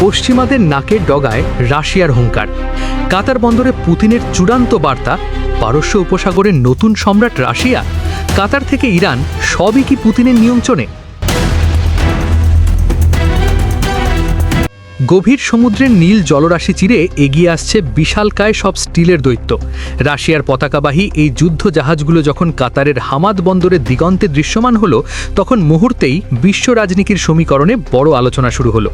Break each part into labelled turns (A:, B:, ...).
A: পশ্চিমাদের নাকের ডগায় রাশিয়ার হুঙ্কার। কাতার বন্দরে পুতিনের চূড়ান্ত বার্তা, পারস্য উপসাগরের নতুন সম্রাট রাশিয়া। কাতার থেকে ইরান, সবই কি পুতিনের নিয়ন্ত্রণে? গভীর সমুদ্রের নীল জলরাশি চিরে এগিয়ে আসছে বিশালকায় সব স্টিলের দৈত্য। রাশিয়ার পতাকাবাহী এই যুদ্ধ জাহাজগুলো যখন কাতারের হামাদ বন্দরের দিগন্তে দৃশ্যমান হলো, তখন মুহূর্তেই বিশ্ব রাজনীতির সমীকরণে বড় আলোচনা শুরু হলো।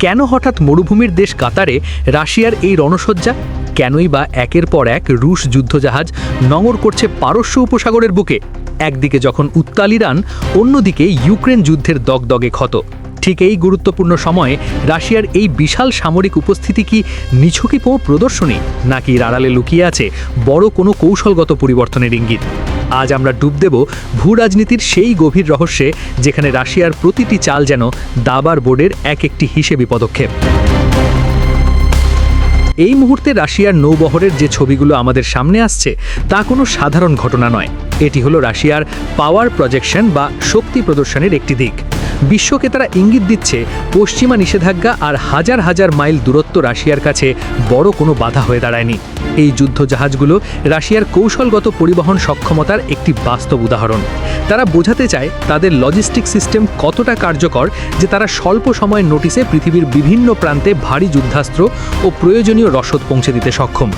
A: কেন হঠাৎ মরুভূমির দেশ কাতারে রাশিয়ার এই রণসজ্জা? কেনই বা একের পর এক রুশ যুদ্ধজাহাজ নোঙর করছে পারস্য উপসাগরের বুকে? একদিকে যখন উত্তাল ইরান, অন্যদিকে ইউক্রেন যুদ্ধের দগদগে ক্ষত। ঠিক এই গুরুত্বপূর্ণ সময়ে রাশিয়ার এই বিশাল সামরিক উপস্থিতি কি নিছকই প্রদর্শনী, নাকি এর আড়ালে লুকিয়ে আছে বড় কোনো কৌশলগত পরিবর্তনের ইঙ্গিত? আজ আমরা ডুব দেব ভূরাজনীতির সেই গভীর রহস্যে, যেখানে রাশিয়ার প্রতিটি চাল যেন দাবার বোর্ডের একটি হিসেবি পদক্ষেপ। এই মুহূর্তে রাশিয়ার নৌবহরের যে ছবিগুলো আমাদের সামনে আসছে, তা কোনো সাধারণ ঘটনা নয়। এটি হলো রাশিয়ার পাওয়ার প্রজেকশন বা শক্তি প্রদর্শনের একটি দিক। বিশ্বকে তারা ইঙ্গিত দিচ্ছে পশ্চিমা নিষেধাজ্ঞা আর হাজার হাজার মাইল দূরত্ব রাশিয়ার কাছে বড় কোনো বাধা হয়ে দাঁড়ায়নি। এই যুদ্ধজাহাজগুলো রাশিয়ার কৌশলগত পরিবহন সক্ষমতার একটি বাস্তব উদাহরণ। তারা বোঝাতে চায় তাদের লজিস্টিক সিস্টেম কতটা কার্যকর, যে তারা স্বল্প সময়ের নোটিসে পৃথিবীর বিভিন্ন প্রান্তে ভারী যুদ্ধাস্ত্র ও প্রয়োজনীয় রসদ পৌঁছে দিতে সক্ষম।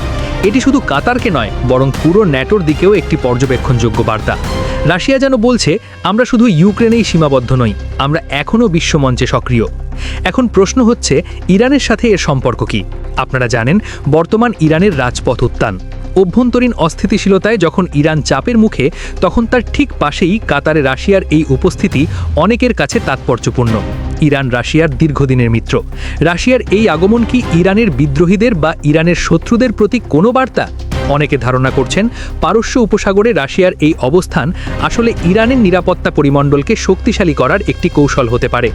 A: এটি শুধু কাতারকে নয়, বরং পুরো ন্যাটোর দিকেও একটি পর্যবেক্ষণযোগ্য বার্তা। রাশিয়া যেন বলছে, আমরা শুধু ইউক্রেনেই সীমাবদ্ধ নই, আমরা এখনও বিশ্বমঞ্চে সক্রিয়। এখন প্রশ্ন হচ্ছে, ইরানের সাথে এর সম্পর্ক কি? আপনারা জানেন, বর্তমান ইরানের রাজপথ উত্তান। অভ্যন্তরীণ অস্থিতিশীলতায় যখন ইরান চাপের মুখে, তখন তার ঠিক পাশেই কাতারে রাশিয়ার এই উপস্থিতি অনেকের কাছে তাৎপর্যপূর্ণ। ইরান রাশিয়ার দীর্ঘদিনের মিত্র। রাশিয়ার এই আগমন কি ইরানের বিদ্রোহীদের বা ইরানের শত্রুদের প্রতি কোনো বার্তা? অনেকে ধারণা করছেন, পারস্য উপসাগরে রাশিয়ার এই অবস্থান আসলে ইরানের নিরাপত্তা পরিমণ্ডলকে শক্তিশালী করার একটি কৌশল হতে পারে।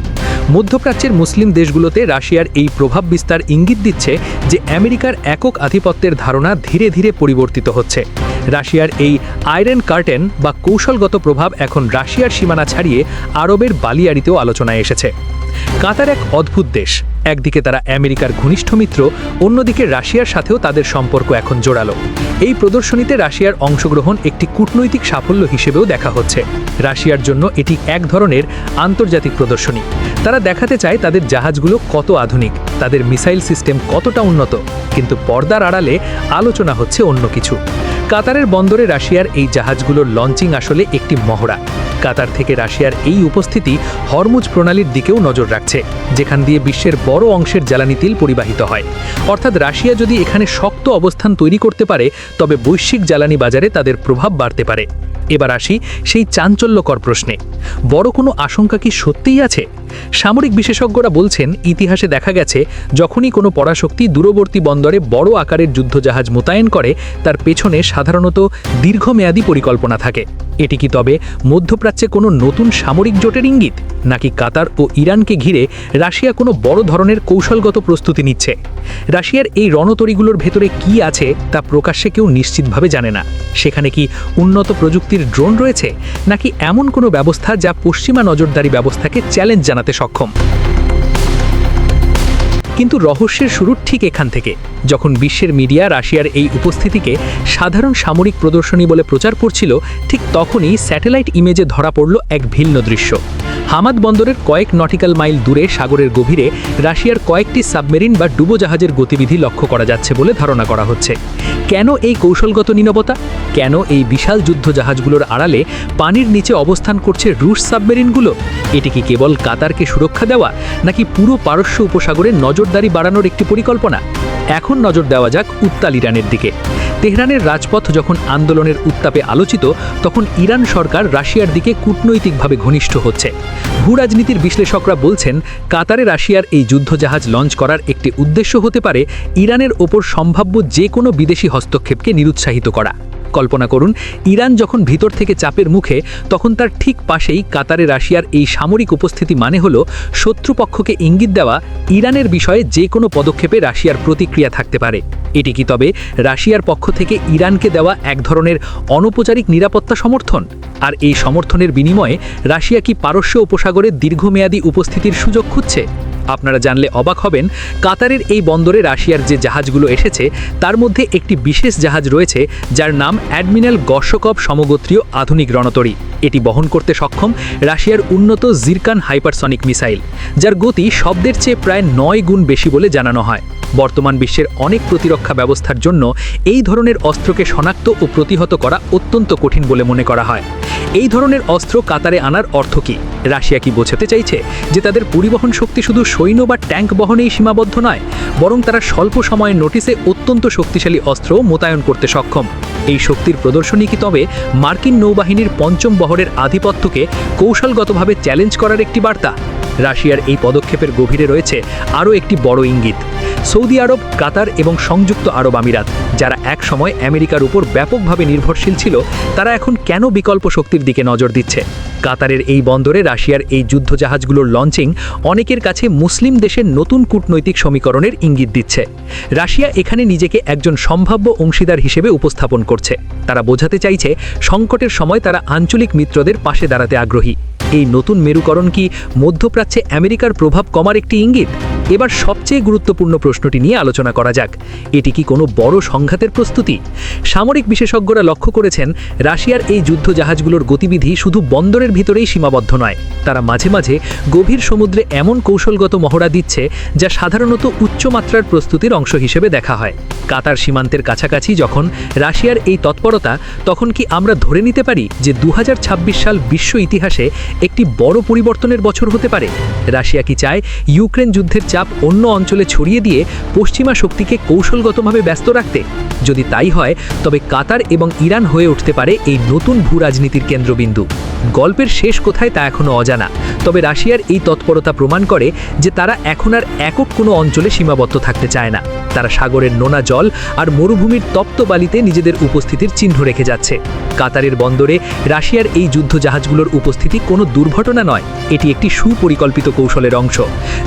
A: মধ্যপ্রাচ্যের মুসলিম দেশগুলোতে রাশিয়ার এই প্রভাব বিস্তার ইঙ্গিত দিচ্ছে যে আমেরিকার একক আধিপত্যের ধারণা ধীরে ধীরে পরিবর্তিত হচ্ছে। রাশিয়ার এই আয়রন কার্টেন বা কৌশলগত প্রভাব এখন রাশিয়ার সীমানা ছাড়িয়ে আরবের বালিয়াড়িতেও আলোচনায় এসেছে। কাতার এক অদ্ভুত দেশ। একদিকে তারা আমেরিকার ঘনিষ্ঠ মিত্র, অন্যদিকে রাশিয়ার সাথেও তাদের সম্পর্ক এখন জোরালো। এই প্রদর্শনীতে রাশিয়ার অংশগ্রহণ একটি কূটনৈতিক সাফল্য হিসেবেও দেখা হচ্ছে। রাশিয়ার জন্য এটি এক ধরনের আন্তর্জাতিক প্রদর্শনী। তারা দেখাতে চায় তাদের জাহাজগুলো কত আধুনিক, তাদের মিসাইল সিস্টেম কতটা উন্নত। কিন্তু পর্দার আড়ালে আলোচনা হচ্ছে অন্য কিছু। কাতারের বন্দরে রাশিয়ার এই জাহাজগুলোর লঞ্চিং আসলে একটি মহড়া। কাতার থেকে রাশিয়ার এই উপস্থিতি হরমুজ প্রণালীর দিকেও নজর রাখছে, যেখান দিয়ে বিশ্বের বড় অংশের জ্বালানি তেল পরিবাহিত হয়। অর্থাৎ রাশিয়া যদি এখানে শক্ত অবস্থান তৈরি করতে পারে, তবে বৈশ্বিক জ্বালানি বাজারে তাদের প্রভাব বাড়তে পারে। এবার আসি সেই চাঞ্চল্যকর প্রশ্নে, বড় কোনো আশঙ্কা কি সত্যিই আছে? সামরিক বিশেষজ্ঞরা বলছেন, ইতিহাসে দেখা গেছে, যখনই কোনো পরাশক্তি দূরবর্তী বন্দরে বড় আকারের যুদ্ধজাহাজ মোতায়েন করে, তার পেছনে সাধারণত দীর্ঘমেয়াদী পরিকল্পনা থাকে। এটি কি তবে মধ্যপ্রাচ্যে কোনো নতুন সামরিক জোটের ইঙ্গিত, নাকি কাতার ও ইরানকে ঘিরে রাশিয়া কোনো বড় ধরনের কৌশলগত প্রস্তুতি নিচ্ছে? রাশিয়ার এই রণতরীগুলোর ভেতরে কি আছে তা প্রকাশ্যে কেউ নিশ্চিতভাবে জানে না। সেখানে কি উন্নত প্রযুক্তির ড্রোন রয়েছে, নাকি এমন কোনো ব্যবস্থা যা পশ্চিমা নজরদারি ব্যবস্থাকে চ্যালেঞ্জ জানাতে সক্ষম? কিন্তু রহস্যের শুরু ঠিক এখান থেকে। যখন বিশ্বের মিডিয়া রাশিয়ার এই উপস্থিতিকে সাধারণ সামরিক প্রদর্শনী বলে প্রচার করছিল, ঠিক তখনই স্যাটেলাইট ইমেজে ধরা পড়ল এক ভিন্ন দৃশ্য। হামাদ বন্দরের কয়েক নটিক্যাল মাইল দূরে সাগরের গভীরে রাশিয়ার কয়েকটি সাবমেরিন বা ডুবোজাহাজের গতিবিধি লক্ষ্য করা যাচ্ছে বলে ধারণা করা হচ্ছে। কেন এই কৌশলগত নীরবতা? কেন এই বিশাল যুদ্ধজাহাজগুলোর আড়ালে পানির নিচে অবস্থান করছে রুশ সাবমেরিনগুলো? এটি কি কেবল কাতারকে সুরক্ষা দেওয়া, নাকি পুরো পারস্য উপসাগরে নজরদারি বাড়ানোর একটি পরিকল্পনা? এখন নজর দেওয়া যাক উত্তাল ইরানের দিকে। তেহরানের রাজপথ যখন আন্দোলনের উত্তাপে আলোচিত, তখন ইরান সরকার রাশিয়ার দিকে কূটনৈতিকভাবে ঘনিষ্ঠ হচ্ছে। ভূরাজনীতির বিশ্লেষকরা বলছেন, কাতারে রাশিয়ার এই যুদ্ধজাহাজ লঞ্চ করার একটি উদ্দেশ্য হতে পারে ইরানের ওপর সম্ভাব্য যে কোনো বিদেশি হস্তক্ষেপকে নিরুৎসাহিত করা। কল্পনা করুন, ইরান যখন ভিতর থেকে চাপের মুখে, তখন তার ঠিক পাশেই কাতারে রাশিয়ার এই সামরিক উপস্থিতি মানে হলো শত্রুপক্ষকে ইঙ্গিত দেওয়া ইরানের বিষয়ে যে কোনো পদক্ষেপে রাশিয়ার প্রতিক্রিয়া থাকতে পারে। এটি কি তবে রাশিয়ার পক্ষ থেকে ইরানকে দেওয়া এক ধরনের অনৌপচারিক নিরাপত্তা সমর্থন? আর এই সমর্থনের বিনিময়ে রাশিয়া কি পারস্য উপসাগরে দীর্ঘমেয়াদী উপস্থিতির সুযোগ খুঁজছে? আপনারা জানলে অবাক হবেন, কাতারের এই বন্দরে রাশিয়ার যে জাহাজগুলো এসেছে তার মধ্যে একটি বিশেষ জাহাজ রয়েছে যার নাম অ্যাডমিরাল গর্শকভ সমগোত্রীয় আধুনিক রণতরী। এটি বহন করতে সক্ষম রাশিয়ার উন্নত জিরকান হাইপারসনিক মিসাইল, যার গতি শব্দের চেয়ে প্রায় 9 গুণ বেশি বলে জানানো হয়। বর্তমান বিশ্বের অনেক প্রতিরক্ষা ব্যবস্থার জন্য এই ধরনের অস্ত্রকে শনাক্ত ও প্রতিহত করা অত্যন্ত কঠিন বলে মনে করা হয়। এই ধরনের অস্ত্র কাতারে আনার অর্থ কী? রাশিয়া কি বোঝাতে চাইছে যে তাদের পরিবহন শক্তি শুধু সৈন্য বা ট্যাঙ্ক বহনেই সীমাবদ্ধ নয়, বরং তারা স্বল্প সময়ের নোটিসে অত্যন্ত শক্তিশালী অস্ত্র মোতায়েন করতে সক্ষম? এই শক্তির প্রদর্শনী কি তবে মার্কিন নৌবাহিনীর পঞ্চম বহরের আধিপত্যকে কৌশলগতভাবে চ্যালেঞ্জ করার একটি বার্তা? রাশিয়ার এই পদক্ষেপের গভীরে রয়েছে আরও একটি বড় ইঙ্গিত। সৌদি আরব, কাতার এবং সংযুক্ত আরব আমিরাত, যারা একসময় আমেরিকার উপর ব্যাপকভাবে নির্ভরশীল ছিল, তারা এখন কেন বিকল্প শক্তির দিকে নজর দিচ্ছে? কাতারের এই বন্দরে রাশিয়ার এই যুদ্ধজাহাজগুলোর লঞ্চিং অনেকের কাছে মুসলিম দেশের নতুন কূটনৈতিক সমীকরণের ইঙ্গিত দিচ্ছে। রাশিয়া এখানে নিজেকে একজন সম্ভাব্য অংশীদার হিসেবে উপস্থাপন করছে। তারা বোঝাতে চাইছে সংকটের সময় তারা আঞ্চলিক মিত্রদের পাশে দাঁড়াতে আগ্রহী। এই নতুন মেরুকরণ কি মধ্যপ্রাচ্যে আমেরিকার প্রভাব কমার একটি ইঙ্গিত? এবার সবচেয়ে গুরুত্বপূর্ণ প্রশ্নটি নিয়ে আলোচনা করা যাক। এটি কি কোনো বড় সংঘাতের প্রস্তুতি? সামরিক বিশেষজ্ঞরা লক্ষ্য করেছেন, রাশিয়ার এই যুদ্ধজাহাজগুলোর গতিবিধি শুধু বন্দরের ভিতরেই সীমাবদ্ধ নয়। তারা মাঝে মাঝে গভীর সমুদ্রে এমন কৌশলগত মহড়া দিচ্ছে যা সাধারণত উচ্চমাত্রার প্রস্তুতির অংশ হিসেবে দেখা হয়। কাতার সীমান্তের কাছাকাছি যখন রাশিয়ার এই তৎপরতা, তখন কি আমরা ধরে নিতে পারি যে 2026 সাল বিশ্ব ইতিহাসে একটি বড় পরিবর্তনের বছর হতে পারে? রাশিয়া কি চায় ইউক্রেন যুদ্ধের চাপ অন্য অঞ্চলে ছড়িয়ে দিয়ে পশ্চিমা শক্তিকে কৌশলগতভাবে ব্যস্ত রাখতে? যদি তাই হয়, তবে কাতার এবং ইরান হয়ে উঠতে পারে এই নতুন ভূরাজনীতির কেন্দ্রবিন্দু। গল্পের শেষ কোথায় তা এখনও অজানা, তবে রাশিয়ার এই তৎপরতা প্রমাণ করে যে তারা এখন আর একক কোনো অঞ্চলে সীমাবদ্ধ থাকতে চায় না। তারা সাগরের নোনা জল আর মরুভূমির তপ্ত বালিতে নিজেদের উপস্থিতির চিহ্ন রেখে যাচ্ছে। কাতারের বন্দরে রাশিয়ার এই যুদ্ধজাহাজগুলোর উপস্থিতি কোনো দুর্ঘটনা নয়, এটি একটি সুপরিকল্পিত কৌশলের অংশ,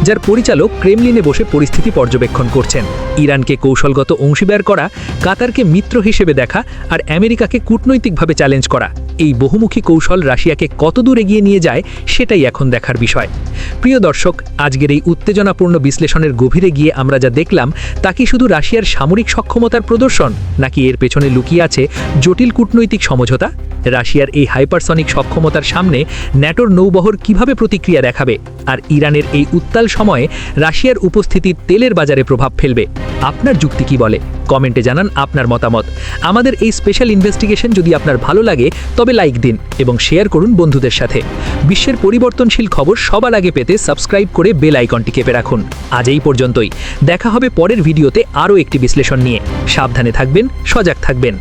A: যার পরিচালক ক্রেমলিনে বসে পরিস্থিতি পর্যবেক্ষণ করছেন। ইরানকে কৌশলগত অংশীদার করা, কাতারকে মিত্র হিসেবে দেখা আর আমেরিকাকে কূটনৈতিকভাবে চ্যালেঞ্জ করা, এই বহুমুখী কৌশল রাশিয়াকে কতদূর এগিয়ে নিয়ে যায় সেটাই এখন দেখার বিষয়। প্রিয় দর্শক, আজকের এই উত্তেজনাপূর্ণ বিশ্লেষণের গভীরে গিয়ে আমরা যা দেখলাম তা কি শুধু রাশিয়ার সামরিক সক্ষমতার প্রদর্শন, নাকি এর পেছনে লুকিয়ে আছে জটিল কূটনৈতিক সমঝোতা? রাশিয়ার এই হাইপারসনিক সক্ষমতার সামনে ন্যাটোর নৌবহর কিভাবে প্রতিক্রিয়া দেখাবে? আর ইরানের এই উত্তাল সময়ে রাশিয়ার উপস্থিতি তেলের বাজারে প্রভাব ফেলবে? আপনার যুক্তি কি বলে? কমেন্টে জানান আপনার মতামত। আমাদের এই স্পেশাল ইনভেস্টিগেশন যদি আপনার ভালো লাগে তবে লাইক দিন এবং শেয়ার করুন বন্ধুদের সাথে। বিশ্বের পরিবর্তনশীল খবর সবার আগে পেতে সাবস্ক্রাইব করে বেল আইকনটি চেপে রাখুন। আজ এই পর্যন্তই। দেখা হবে পরের ভিডিওতে আরও একটি বিশ্লেষণ নিয়ে। সাবধানে থাকবেন, সজাগ থাকবেন।